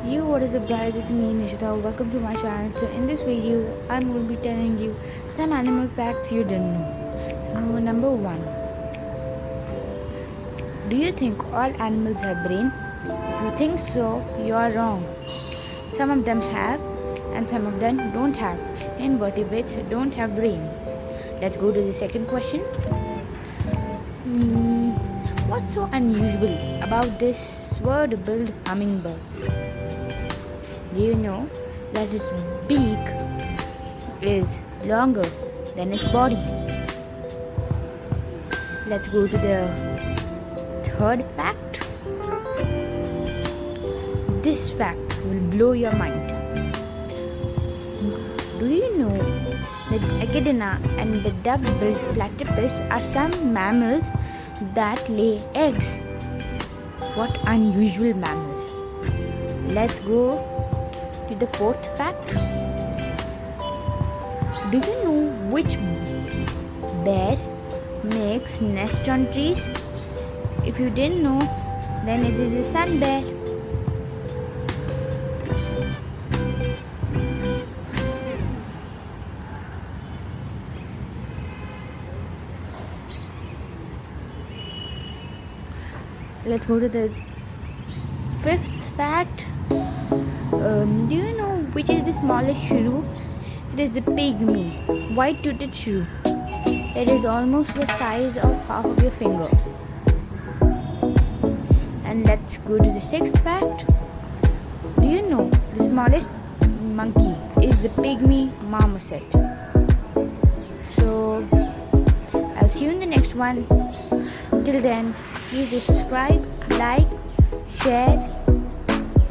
What is up guys, it's me Nishita. Welcome to my channel. So in this video I'm going to be telling you some animal facts you didn't know. So number 1. Do you think all animals have brain? If you think so, you are wrong. Some of them have and some of them don't have. Invertebrates don't have brain. Let's go to the second question. What's so unusual about this sword-billed hummingbird? Do you know that its beak is longer than its body? Let's go to the third fact. This fact will blow your mind. Do you know that Echidna and the duck-billed platypus are some mammals that lay eggs? What unusual mammals! Let's go to the fourth fact. Do you know which bear makes nest on trees? If you didn't know, then it is a sun bear. Let's go to the fifth fact. Do you know which is the smallest shrew? It is the pygmy, white-toothed shrew. It is almost the size of half of your finger. And let's go to the sixth fact. Do you know the smallest monkey is the pygmy marmoset? So, I'll see you in the next one. Till then, please subscribe, like, share,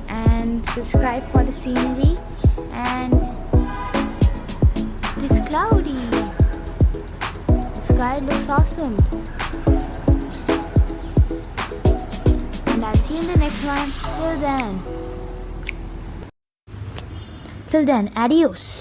and subscribe for the scenery. And it is cloudy. The sky looks awesome. And I'll see you in the next one. Till then, adios.